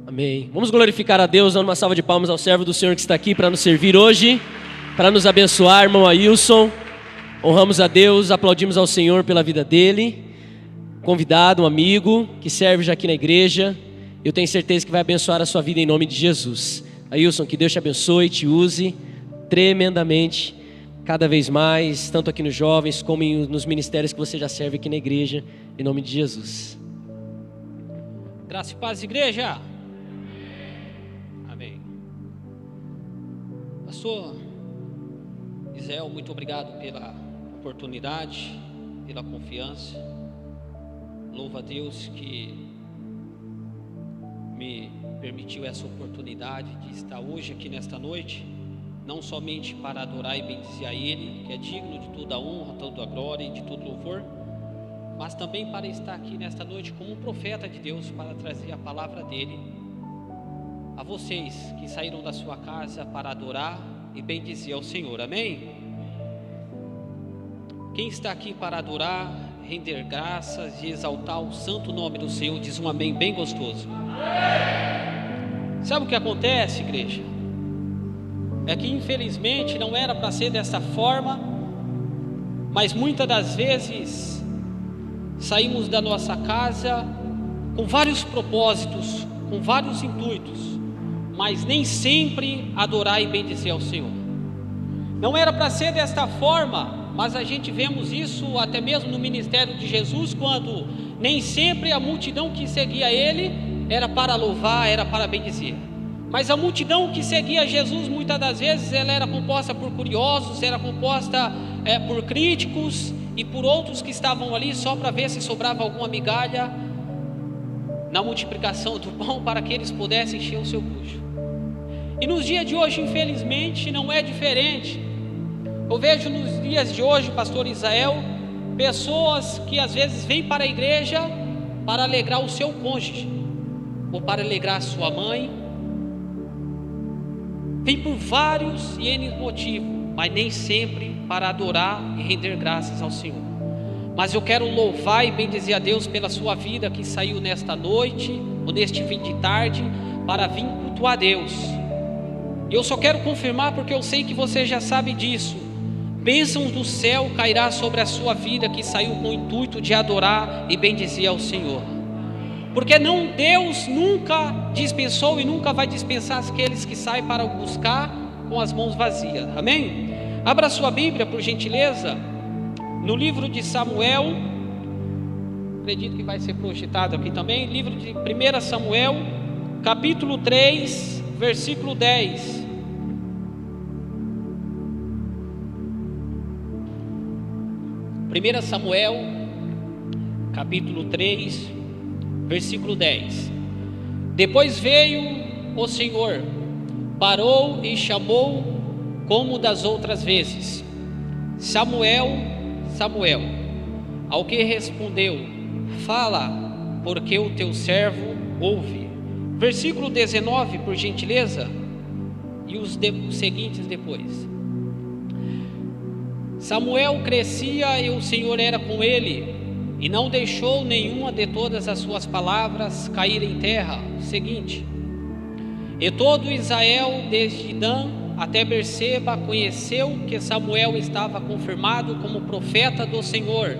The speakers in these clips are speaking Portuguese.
Amém. Vamos glorificar a Deus, dando uma salva de palmas ao servo do Senhor que está aqui para nos servir hoje, para nos abençoar, irmão Ailson. Honramos a Deus, aplaudimos ao Senhor pela vida dele. Convidado, um amigo que serve já aqui na igreja. Eu tenho certeza que vai abençoar a sua vida em nome de Jesus. Ailson, que Deus te abençoe, te use tremendamente, cada vez mais, tanto aqui nos jovens como nos ministérios que você já serve aqui na igreja, em nome de Jesus. Graça e paz, igreja. Amém. Pastor Israel, muito obrigado pela oportunidade, pela confiança. Louvo a Deus que me permitiu essa oportunidade de estar hoje aqui nesta noite, não somente para adorar e bendizer a Ele, que é digno de toda a honra, toda a glória e de todo louvor, mas também para estar aqui nesta noite como um profeta de Deus, para trazer a palavra dEle a vocês que saíram da sua casa para adorar e bendizer ao Senhor, amém? Quem está aqui para adorar, render graças e exaltar o santo nome do Senhor, diz um amém bem gostoso. Sabe o que acontece, igreja? É que infelizmente não era para ser dessa forma, mas muitas das vezes saímos da nossa casa com vários propósitos, com vários intuitos, mas nem sempre adorar e bendizer ao Senhor. Não era para ser desta forma, mas a gente vemos isso até mesmo no ministério de Jesus, quando nem sempre a multidão que seguia Ele era para louvar, era para bendizer. Mas a multidão que seguia Jesus, muitas das vezes, ela era composta por curiosos, era composta por críticos e por outros que estavam ali só para ver se sobrava alguma migalha na multiplicação do pão, para que eles pudessem encher o seu bucho. E nos dias de hoje, infelizmente, não é diferente. Eu vejo nos dias de hoje, pastor Israel, pessoas que às vezes vêm para a igreja para alegrar o seu cônjuge, ou para alegrar a sua mãe. Vem por vários e N motivos, mas nem sempre para adorar e render graças ao Senhor. Mas eu quero louvar e bendizer a Deus pela sua vida que saiu nesta noite, ou neste fim de tarde, para vir cultuar a Deus. E eu só quero confirmar, porque eu sei que você já sabe disso. Bênçãos do céu cairá sobre a sua vida que saiu com o intuito de adorar e bendizer ao Senhor. Porque Deus nunca dispensou e nunca vai dispensar aqueles que saem para o buscar com as mãos vazias, amém? Abra sua Bíblia, por gentileza, no livro de Samuel, acredito que vai ser projetado aqui também, livro de 1 Samuel, capítulo 3, versículo 10. Samuel, capítulo 3, versículo 10. Depois veio o Senhor, parou e chamou como das outras vezes: Samuel, Samuel. Ao que respondeu: fala, porque o teu servo ouve. Versículo 19, por gentileza, e os seguintes depois. Samuel crescia e o Senhor era com ele, e não deixou nenhuma de todas as suas palavras cair em terra. Seguinte: e todo Israel, desde Dan até Berseba, conheceu que Samuel estava confirmado como profeta do Senhor.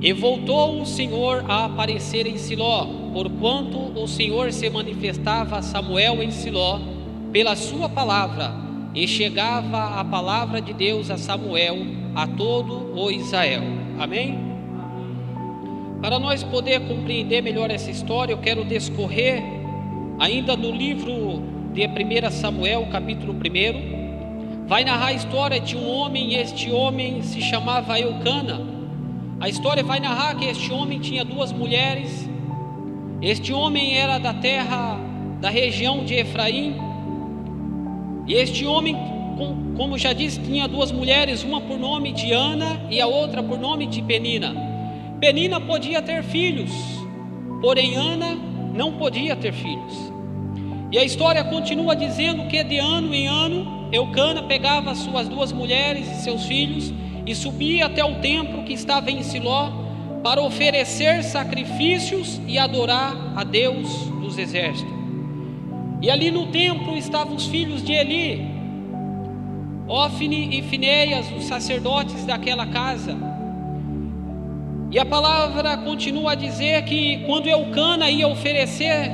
E voltou o Senhor a aparecer em Siló, porquanto o Senhor se manifestava a Samuel em Siló pela sua palavra, e chegava a palavra de Deus a Samuel, a todo o Israel. Amém? Para nós poder compreender melhor essa história, eu quero discorrer ainda no livro de 1 Samuel, capítulo 1. Vai narrar a história de um homem, e este homem se chamava Eucana. A história vai narrar que este homem tinha duas mulheres. Este homem era da terra, da região de Efraim. E este homem, como já disse, tinha duas mulheres, uma por nome de Ana e a outra por nome de Penina. Penina podia ter filhos, porém Ana não podia ter filhos. E a história continua dizendo que de ano em ano Eucana pegava suas duas mulheres e seus filhos e subia até o templo que estava em Siló para oferecer sacrifícios e adorar a Deus dos exércitos. E ali no templo estavam os filhos de Eli, Ofni e Finéias, os sacerdotes daquela casa. E a palavra continua a dizer que quando Eucana ia oferecer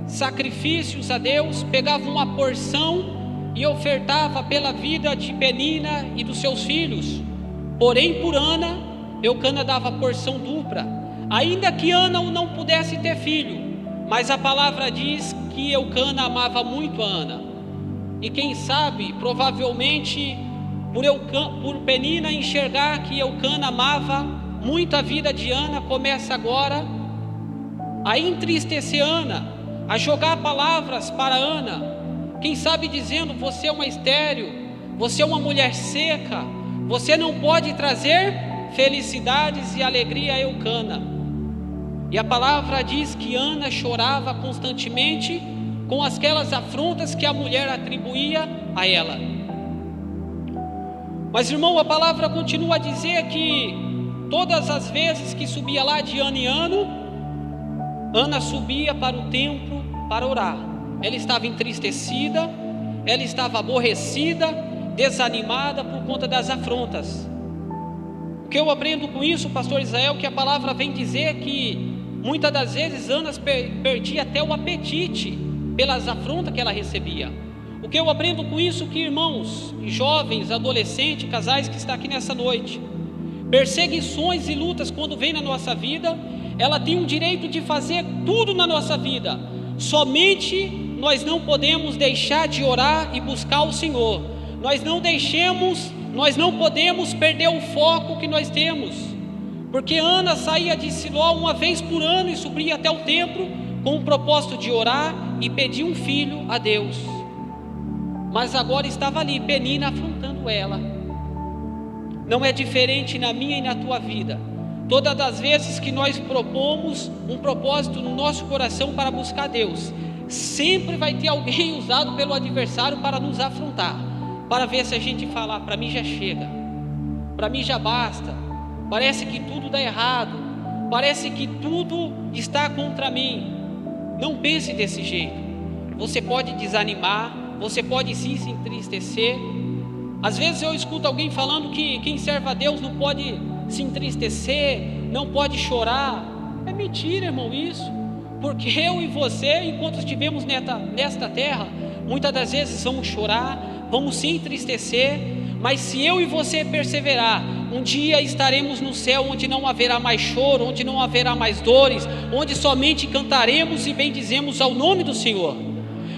sacrifícios a Deus, pegava uma porção e ofertava pela vida de Penina e dos seus filhos. Porém, por Ana, Eucana dava porção dupla, ainda que Ana não pudesse ter filho. Mas a palavra diz que Eucana amava muito a Ana. E quem sabe, provavelmente, por Penina enxergar que Eucana amava muito a vida de Ana, começa agora a entristecer Ana, a jogar palavras para Ana. Quem sabe dizendo: você é uma estéril, você é uma mulher seca, você não pode trazer felicidades e alegria a Eucana. E a palavra diz que Ana chorava constantemente com aquelas afrontas que a mulher atribuía a ela. Mas, irmão, a palavra continua a dizer que todas as vezes que subia lá de ano em ano, Ana subia para o templo para orar. Ela estava entristecida, ela estava aborrecida, desanimada por conta das afrontas. O que eu aprendo com isso, pastor Israel, que a palavra vem dizer que muitas das vezes Ana perdia até o apetite pelas afrontas que ela recebia. O que eu aprendo com isso, que irmãos, jovens, adolescentes, casais que estão aqui nessa noite, perseguições e lutas quando vem na nossa vida, ela tem o direito de fazer tudo na nossa vida, somente nós não podemos deixar de orar e buscar o Senhor. Nós não podemos perder o foco que nós temos, porque Ana saía de Siló uma vez por ano e subia até o templo com o propósito de orar e pedir um filho a Deus. Mas agora estava ali Penina afrontando ela. Não é diferente na minha e na tua vida. Todas as vezes que nós propomos um propósito no nosso coração para buscar Deus, sempre vai ter alguém usado pelo adversário para nos afrontar, para ver se a gente falar: para mim já chega, para mim já basta, parece que tudo dá errado, parece que tudo está contra mim. Não pense desse jeito. Você pode desanimar, você pode sim se entristecer. Às vezes eu escuto alguém falando que quem serve a Deus não pode se entristecer, não pode chorar. É mentira, irmão, isso. Porque eu e você, enquanto estivemos nesta terra, muitas das vezes vamos chorar, vamos se entristecer, mas se eu e você perseverar, um dia estaremos no céu, onde não haverá mais choro, onde não haverá mais dores, onde somente cantaremos e bendizemos ao nome do Senhor.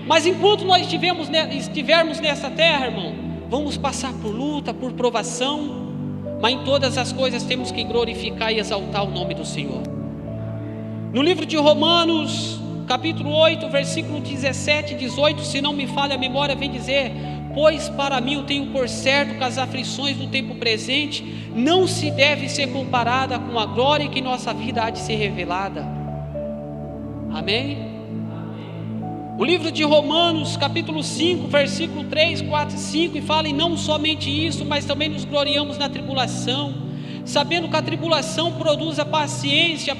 Mas enquanto nós estivermos nessa terra, irmão, vamos passar por luta, por provação, mas em todas as coisas temos que glorificar e exaltar o nome do Senhor. No livro de Romanos, capítulo 8, versículo 17 e 18, se não me falha a memória, vem dizer: pois para mim eu tenho por certo que as aflições do tempo presente não se deve ser comparada com a glória que em nossa vida há de ser revelada. Amém? O livro de Romanos, capítulo 5, versículo 3, 4 e 5, e fala: e não somente isso, mas também nos gloriamos na tribulação, sabendo que a tribulação produz a paciência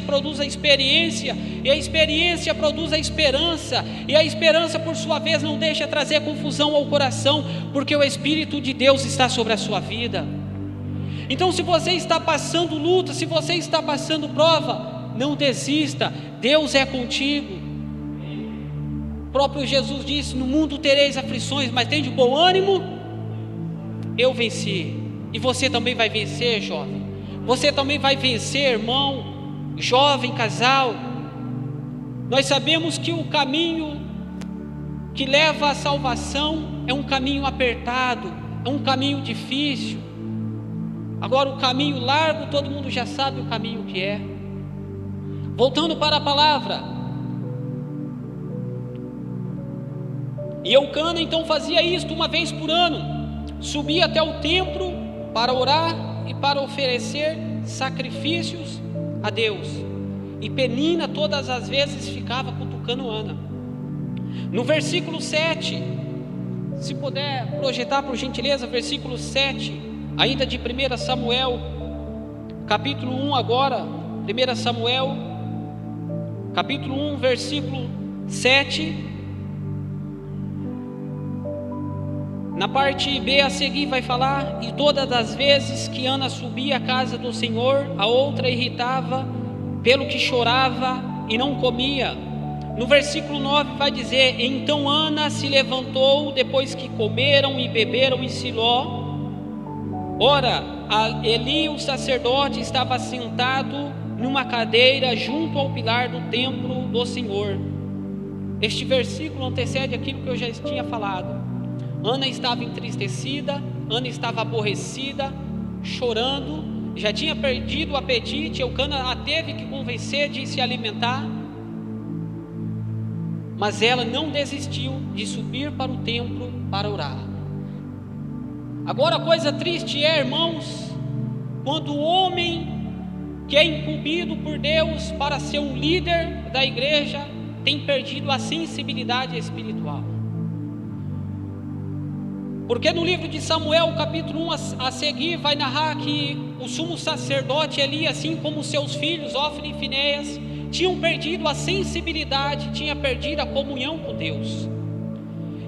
produz a experiência, e a experiência produz a esperança, e a esperança por sua vez não deixa trazer confusão ao coração, porque o Espírito de Deus está sobre a sua vida. Então, se você está passando luta, se você está passando prova, não desista, Deus é contigo. O próprio Jesus disse: no mundo tereis aflições, mas tende bom ânimo, eu venci. E você também vai vencer, jovem. Você também vai vencer, irmão, jovem, casal. Nós sabemos que o caminho que leva à salvação é um caminho apertado, é um caminho difícil. Agora, o caminho largo, todo mundo já sabe o caminho que é. Voltando para a palavra, e Eucana então fazia isto uma vez por ano, subia até o templo para orar e para oferecer sacrifícios a Deus. E Penina todas as vezes ficava cutucando Ana. No versículo 7, se puder projetar por gentileza, versículo 7, ainda de 1 Samuel, capítulo 1 agora, 1 Samuel, capítulo 1, versículo 7. Na parte B a seguir vai falar: e todas as vezes que Ana subia à casa do Senhor, a outra irritava, pelo que chorava e não comia. No versículo 9 vai dizer: então Ana se levantou depois que comeram e beberam em Siló. Ora, Eli, o sacerdote, estava sentado numa cadeira junto ao pilar do templo do Senhor. Este versículo antecede aquilo que eu já tinha falado. Ana estava entristecida, Ana estava aborrecida, chorando, já tinha perdido o apetite. Eucana a teve que convencer de se alimentar, mas ela não desistiu de subir para o templo para orar. Agora a coisa triste é, irmãos, quando o homem que é incumbido por Deus para ser um líder da igreja tem perdido a sensibilidade espiritual. Porque no livro de Samuel, capítulo 1 a seguir, vai narrar que o sumo sacerdote Eli, assim como seus filhos Ofni e Finéias, tinham perdido a sensibilidade, tinha perdido a comunhão com Deus.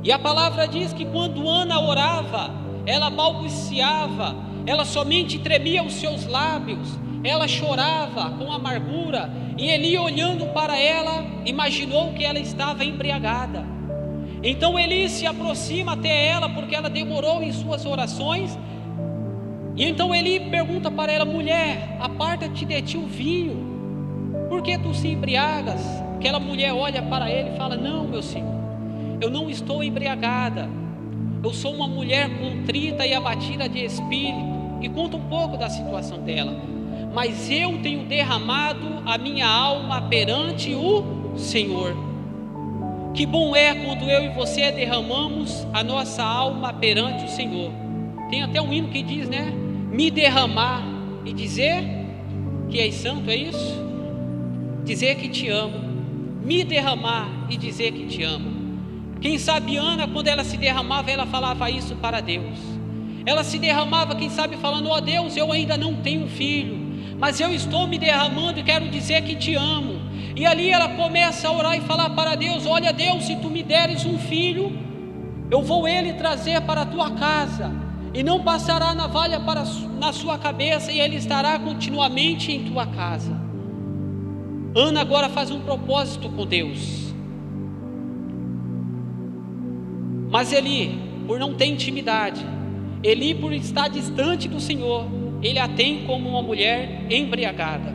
E a palavra diz que quando Ana orava, ela balbuciava, ela somente tremia os seus lábios, ela chorava com amargura, e Eli, olhando para ela, imaginou que ela estava embriagada. Então Eli se aproxima até ela, porque ela demorou em suas orações, e então Eli pergunta para ela: mulher, aparta-te de ti o vinho, por que tu se embriagas? Aquela mulher olha para ele e fala: não, meu senhor, eu não estou embriagada, eu sou uma mulher contrita e abatida de espírito, e conta um pouco da situação dela. Mas eu tenho derramado a minha alma perante o Senhor. Que bom é quando eu e você derramamos a nossa alma perante o Senhor. Tem até um hino que diz, né? Me derramar e dizer que és santo, é isso? Dizer que te amo. Me derramar e dizer que te amo. Quem sabe Ana, quando ela se derramava, ela falava isso para Deus. Ela se derramava, quem sabe, falando: ó Deus, eu ainda não tenho filho, mas eu estou me derramando e quero dizer que te amo. E ali ela começa a orar e falar para Deus: olha Deus, se tu me deres um filho, eu vou ele trazer para a tua casa, e não passará navalha na sua cabeça, e ele estará continuamente em tua casa. Ana agora faz um propósito com Deus. Mas Eli, por não ter intimidade, Eli, por estar distante do Senhor, ele a tem como uma mulher embriagada.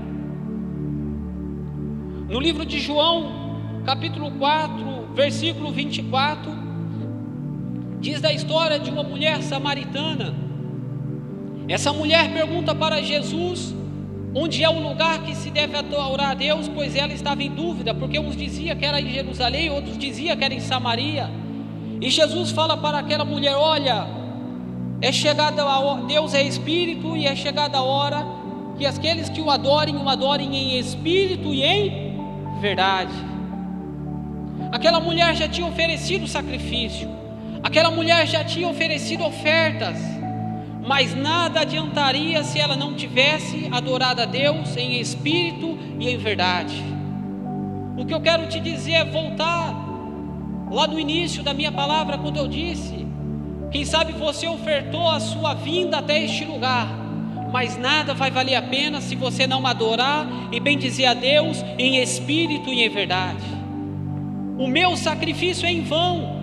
No livro de João, capítulo 4, versículo 24, diz da história de uma mulher samaritana. Essa mulher pergunta para Jesus onde é o lugar que se deve adorar a Deus, pois ela estava em dúvida, porque uns diziam que era em Jerusalém, outros diziam que era em Samaria. E Jesus fala para aquela mulher: olha, é chegada a hora, Deus é espírito, e é chegada a hora que aqueles que o adorem em espírito e em verdade. Aquela mulher já tinha oferecido sacrifício, aquela mulher já tinha oferecido ofertas, mas nada adiantaria se ela não tivesse adorado a Deus em espírito e em verdade. O que eu quero te dizer é voltar lá no início da minha palavra, quando eu disse: quem sabe você ofertou a sua vinda até este lugar, mas nada vai valer a pena se você não adorar e bendizer a Deus em espírito e em verdade. O meu sacrifício é em vão,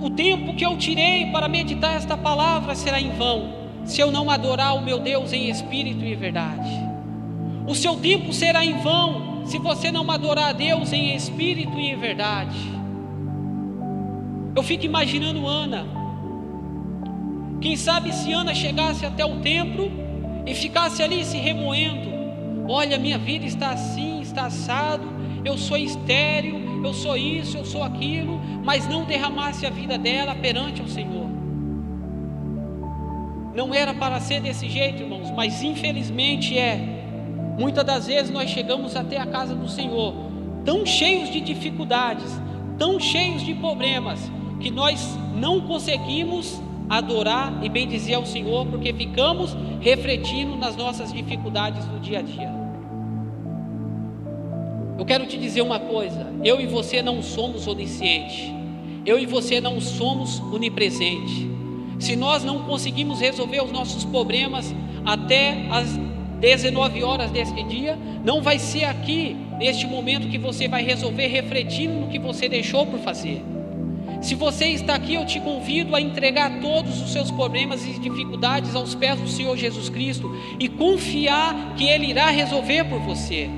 o tempo que eu tirei para meditar esta palavra será em vão, se eu não adorar o meu Deus em espírito e em verdade. O seu tempo será em vão, se você não adorar a Deus em espírito e em verdade. Eu fico imaginando Ana. Quem sabe se Ana chegasse até o templo e ficasse ali se remoendo: olha, minha vida está assim, está assado, eu sou estéril, eu sou isso, eu sou aquilo, mas não derramasse a vida dela perante o Senhor. Não era para ser desse jeito, irmãos, mas infelizmente é. Muitas das vezes nós chegamos até a casa do Senhor tão cheios de dificuldades, tão cheios de problemas, que nós não conseguimos adorar e bendizer ao Senhor, porque ficamos refletindo nas nossas dificuldades do dia a dia. Eu quero te dizer uma coisa: eu e você não somos oniscientes, eu e você não somos onipresentes. Se nós não conseguimos resolver os nossos problemas até as 19 horas deste dia, não vai ser aqui, neste momento, que você vai resolver refletindo no que você deixou por fazer. Se você está aqui, eu te convido a entregar todos os seus problemas e dificuldades aos pés do Senhor Jesus Cristo e confiar que Ele irá resolver por você.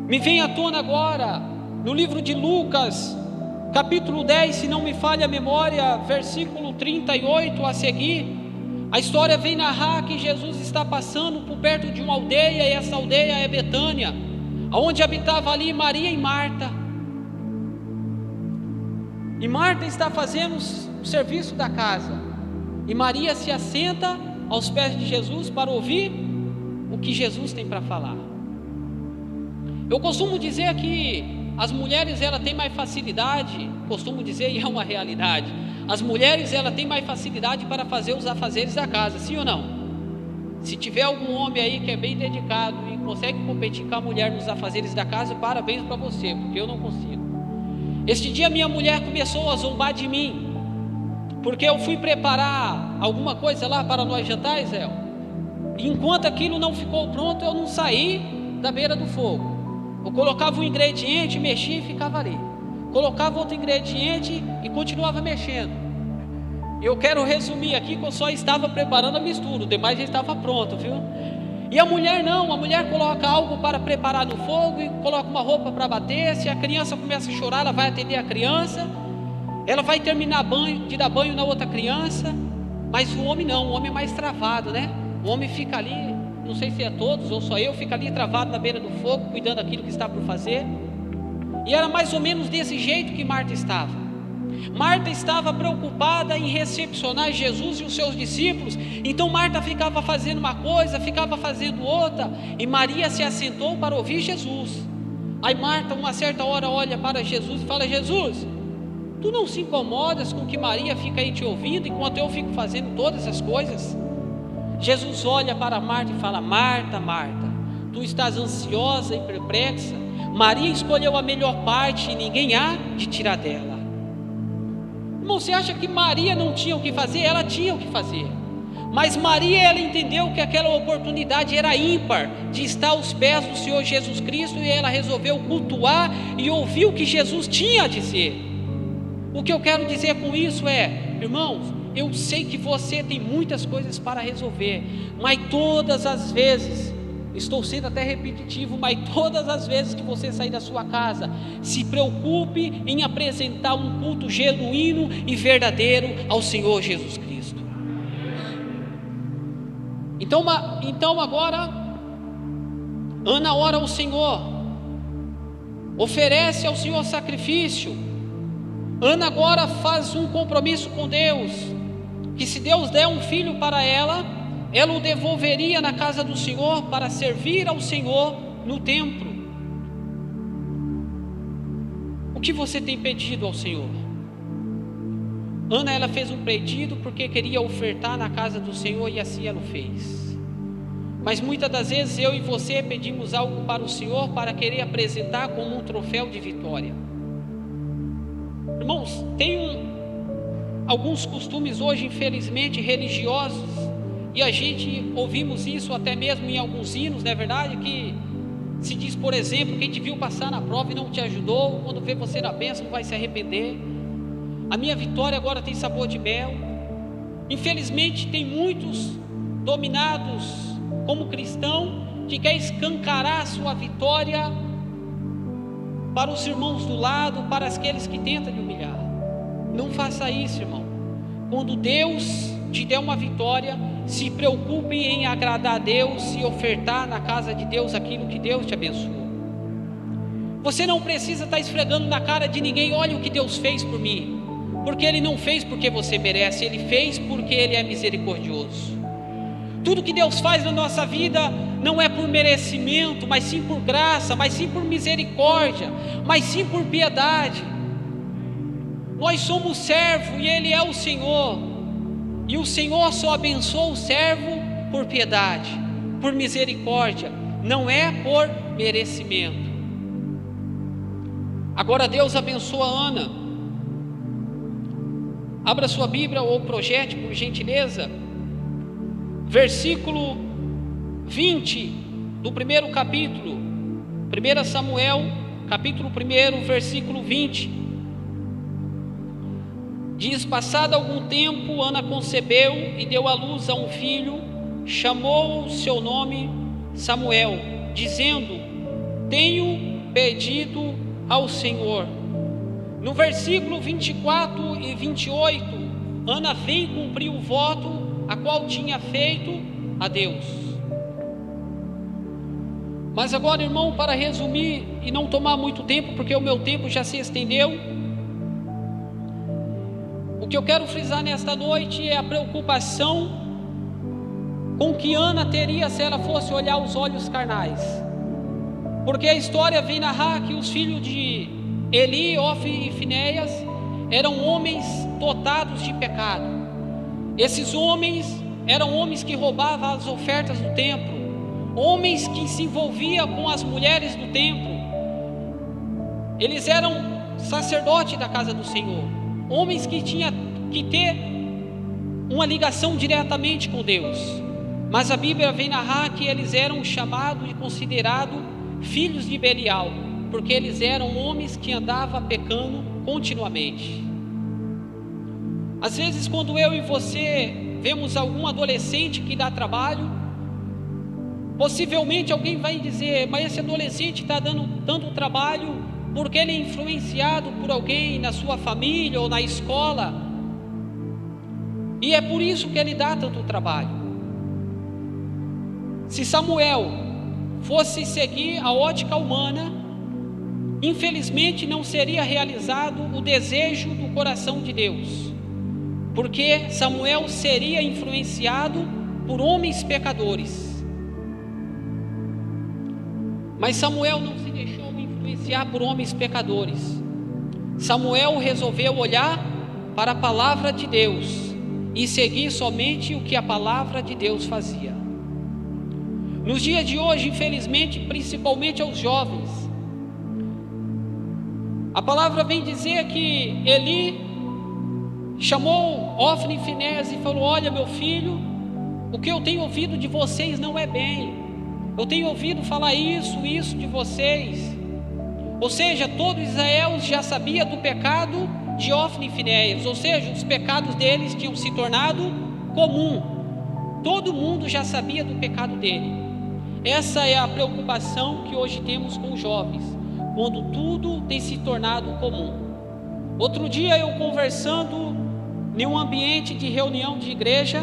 Me vem à tona agora, no livro de Lucas, capítulo 10, se não me falha a memória, versículo 38 a seguir, a história vem narrar que Jesus está passando por perto de uma aldeia, e essa aldeia é Betânia, onde habitava ali Maria e Marta. E Marta está fazendo o serviço da casa, e Maria se assenta aos pés de Jesus para ouvir o que Jesus tem para falar. Eu costumo dizer que as mulheres, ela têm mais facilidade, costumo dizer, e é uma realidade, as mulheres, ela têm mais facilidade para fazer os afazeres da casa, sim ou não? Se tiver algum homem aí que é bem dedicado e consegue competir com a mulher nos afazeres da casa, parabéns para você, porque eu não consigo. Este dia minha mulher começou a zombar de mim, porque eu fui preparar alguma coisa lá para nós jantar, Zé. E enquanto aquilo não ficou pronto, eu não saí da beira do fogo. Eu colocava um ingrediente, mexia e ficava ali. Colocava outro ingrediente e continuava mexendo. Eu quero resumir aqui que eu só estava preparando a mistura, o demais já estava pronto, viu? E a mulher não, a mulher coloca algo para preparar no fogo e coloca uma roupa para bater. Se a criança começa a chorar, ela vai atender a criança, ela vai terminar de dar banho na outra criança. Mas o homem não, o homem é mais travado, né? O homem fica ali, não sei se é todos ou só eu, fica ali travado na beira do fogo, cuidando daquilo que está por fazer. E era mais ou menos desse jeito que Marta estava. Marta estava preocupada em recepcionar Jesus e os seus discípulos. Então Marta ficava fazendo uma coisa, ficava fazendo outra, e Maria se assentou para ouvir Jesus. Aí Marta, uma certa hora, olha para Jesus e fala: Jesus, tu não se incomodas com que Maria fica aí te ouvindo enquanto eu fico fazendo todas as coisas? Jesus olha para Marta e fala: Marta, Marta, tu estás ansiosa e perplexa. Maria escolheu a melhor parte e ninguém há de tirar dela. Irmão, você acha que Maria não tinha o que fazer? Ela tinha o que fazer. Mas Maria, ela entendeu que aquela oportunidade era ímpar de estar aos pés do Senhor Jesus Cristo, e ela resolveu cultuar e ouvir o que Jesus tinha a dizer. O que eu quero dizer com isso é, irmãos, eu sei que você tem muitas coisas para resolver, mas todas as vezes, estou sendo até repetitivo, mas todas as vezes que você sair da sua casa, se preocupe em apresentar um culto genuíno e verdadeiro ao Senhor Jesus Cristo. Então agora, Ana ora ao Senhor, oferece ao Senhor sacrifício. Ana agora faz um compromisso com Deus, que se Deus der um filho para ela o devolveria na casa do Senhor para servir ao Senhor no templo. O que você tem pedido ao Senhor? Ana, ela fez um pedido porque queria ofertar na casa do Senhor, e assim ela o fez. Mas muitas das vezes eu e você pedimos algo para o Senhor para querer apresentar como um troféu de vitória. Irmãos, tem alguns costumes hoje, infelizmente, religiosos, e a gente ouvimos isso até mesmo em alguns hinos, não é verdade? Que se diz, por exemplo, quem te viu passar na prova e não te ajudou, quando vê você na bênção vai se arrepender. A minha vitória agora tem sabor de mel. Infelizmente tem muitos dominados como cristão que quer escancarar a sua vitória para os irmãos do lado, para aqueles que tentam lhe humilhar. Não faça isso, irmão. Quando Deus te der uma vitória, se preocupe em agradar a Deus e ofertar na casa de Deus aquilo que Deus te abençoou. Você não precisa estar esfregando na cara de ninguém: olha o que Deus fez por mim, porque Ele não fez porque você merece, Ele fez porque Ele é misericordioso. Tudo que Deus faz na nossa vida não é por merecimento, mas sim por graça, mas sim por misericórdia, mas sim por piedade. Nós somos servo e Ele é o Senhor. E o Senhor só abençoa o servo por piedade, por misericórdia, não é por merecimento. Agora Deus abençoa Ana. Abra sua Bíblia ou projete, por gentileza, versículo 20 do primeiro capítulo, 1 Samuel, capítulo 1, versículo 20. Diz: passado algum tempo, Ana concebeu e deu à luz a um filho, chamou o seu nome Samuel, dizendo: tenho pedido ao Senhor. No versículo 24 e 28, Ana vem cumprir o voto a qual tinha feito a Deus. Mas agora, irmão, para resumir e não tomar muito tempo, porque o meu tempo já se estendeu, o que eu quero frisar nesta noite é a preocupação com que Ana teria se ela fosse olhar os olhos carnais. Porque a história vem narrar que os filhos de Eli, Ofni e Finéias eram homens dotados de pecado. Esses homens eram homens que roubavam as ofertas do templo, homens que se envolviam com as mulheres do templo. Eles eram sacerdotes da casa do Senhor, homens que tinham que ter uma ligação diretamente com Deus. Mas a Bíblia vem narrar que eles eram chamados e considerados filhos de Belial, porque eles eram homens que andavam pecando continuamente. Às vezes, quando eu e você vemos algum adolescente que dá trabalho, possivelmente alguém vai dizer: mas esse adolescente está dando tanto trabalho porque ele é influenciado por alguém na sua família ou na escola, e é por isso que ele dá tanto trabalho. Se Samuel fosse seguir a ótica humana, infelizmente não seria realizado o desejo do coração de Deus, porque Samuel seria influenciado por homens pecadores. Mas Samuel não se deixou influenciar por homens pecadores. Samuel resolveu olhar para a palavra de Deus e seguir somente o que a palavra de Deus fazia. Nos dias de hoje, infelizmente, principalmente aos jovens, a palavra vem dizer que Eli chamou Ofni e Finéias e falou: olha, meu filho, o que eu tenho ouvido de vocês não é bem. Eu tenho ouvido falar isso de vocês. Ou seja, todo Israel já sabia do pecado de Ofni e Finéias, ou seja, os pecados deles tinham se tornado comum. Todo mundo já sabia do pecado dele. Essa é a preocupação que hoje temos com os jovens, quando tudo tem se tornado comum. Outro dia, eu conversando em um ambiente de reunião de igreja,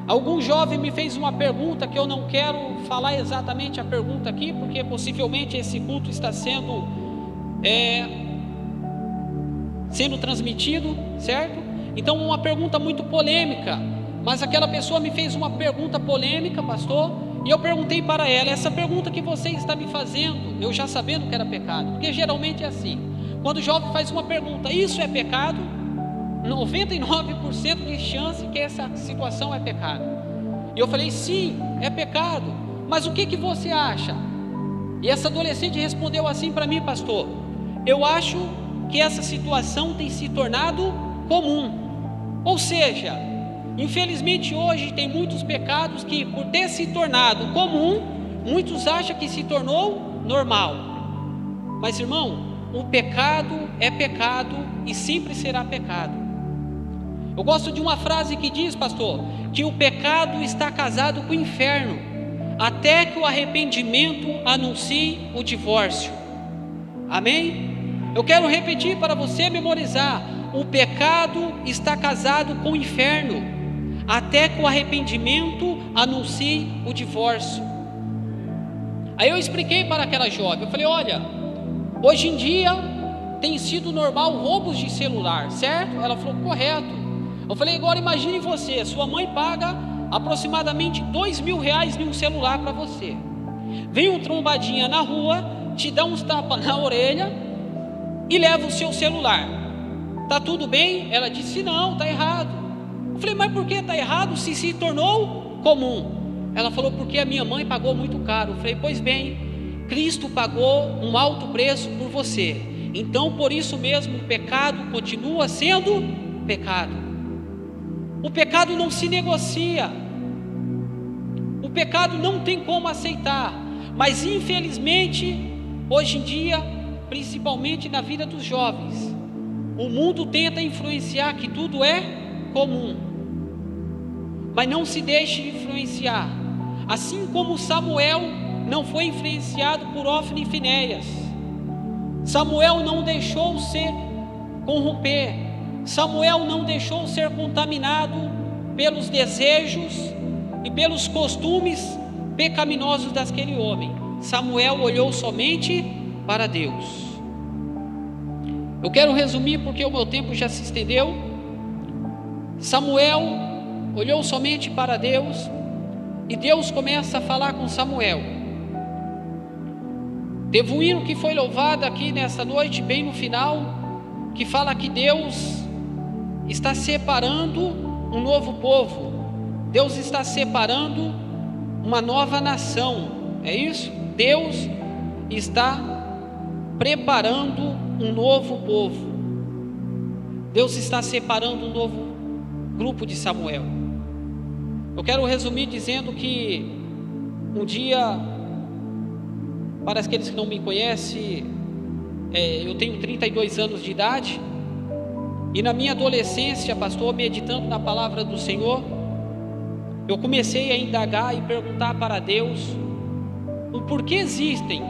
algum jovem me fez uma pergunta que eu não quero falar exatamente a pergunta aqui, porque possivelmente esse culto está sendo transmitido, certo? Então, uma pergunta muito polêmica, mas aquela pessoa me fez uma pergunta polêmica, pastor, e eu perguntei para ela: essa pergunta que você está me fazendo, eu já sabendo que era pecado, porque geralmente é assim, quando o jovem faz uma pergunta: isso é pecado? 99% de chance que essa situação é pecado. E eu falei: sim, é pecado, mas o que você acha? E essa adolescente respondeu assim para mim: pastor, eu acho que essa situação tem se tornado comum. Ou seja, infelizmente hoje tem muitos pecados que, por ter se tornado comum, muitos acham que se tornou normal. Mas, irmão, o pecado é pecado e sempre será pecado. Eu gosto de uma frase que diz, pastor, que o pecado está casado com o inferno, até que o arrependimento anuncie o divórcio. Amém? Eu quero repetir para você memorizar: o pecado está casado com o inferno, até que o arrependimento anuncie o divórcio. Aí eu expliquei para aquela jovem, eu falei: olha, hoje em dia tem sido normal roubos de celular, certo? Ela falou: correto. Eu falei: agora imagine você, sua mãe paga aproximadamente R$2.000 em um celular para você. Vem um trombadinha na rua, te dá uns tapas na orelha e leva o seu celular. Tá tudo bem? Ela disse: não, tá errado. Eu falei: mas por que está errado se tornou comum? Ela falou: porque a minha mãe pagou muito caro. Eu falei: pois bem, Cristo pagou um alto preço por você. Então, por isso mesmo, o pecado continua sendo pecado. O pecado não se negocia. O pecado não tem como aceitar. Mas infelizmente, hoje em dia, principalmente na vida dos jovens, o mundo tenta influenciar que tudo é comum. Mas não se deixe influenciar. Assim como Samuel não foi influenciado por Ofni e Finéias. Samuel não deixou se corromper. Samuel não deixou ser contaminado pelos desejos e pelos costumes pecaminosos daquele homem. Samuel olhou somente para Deus. Eu quero resumir porque o meu tempo já se estendeu. Samuel olhou somente para Deus e Deus começa a falar com Samuel. Teve um hino que foi louvado aqui nesta noite, bem no final, que fala que Deus está separando um novo povo. Deus está separando uma nova nação. É isso? Deus está preparando um novo povo. Deus está separando um novo grupo de Samuel. Eu quero resumir dizendo que um dia, para aqueles que não me conhecem, eu tenho 32 anos de idade, e na minha adolescência, pastor, meditando na palavra do Senhor, eu comecei a indagar e perguntar para Deus o porquê existem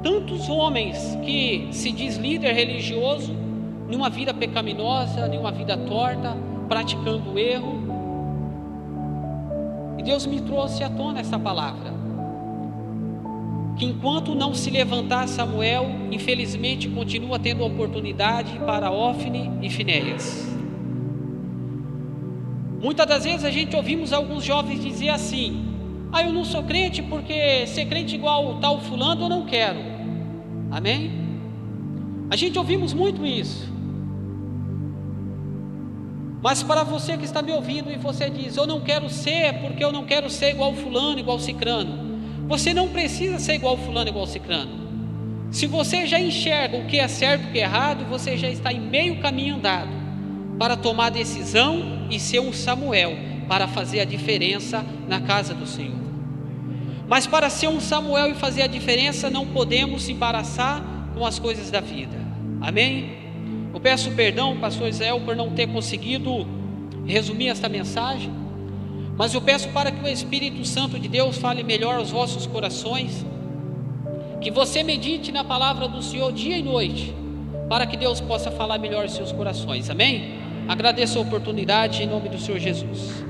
tantos homens que se diz líder religioso, numa vida pecaminosa, numa vida torta, praticando o erro. E Deus me trouxe à tona essa palavra, que enquanto não se levantar Samuel, infelizmente continua tendo oportunidade para Ofni e Finéias. Muitas das vezes a gente ouvimos alguns jovens dizer assim: eu não sou crente porque ser crente igual o tal fulano eu não quero. Amém? A gente ouvimos muito isso. Mas para você que está me ouvindo e você diz: eu não quero ser porque eu não quero ser igual fulano, igual cicrano. Você não precisa ser igual fulano, igual cicrano. Se você já enxerga o que é certo e o que é errado, você já está em meio caminho andado para tomar decisão e ser um Samuel, para fazer a diferença na casa do Senhor. Mas para ser um Samuel e fazer a diferença, não podemos se embaraçar com as coisas da vida. Amém? Eu peço perdão, pastor Israel, por não ter conseguido resumir esta mensagem, mas eu peço para que o Espírito Santo de Deus fale melhor aos vossos corações, que você medite na palavra do Senhor dia e noite, para que Deus possa falar melhor aos seus corações. Amém? Agradeço a oportunidade em nome do Senhor Jesus.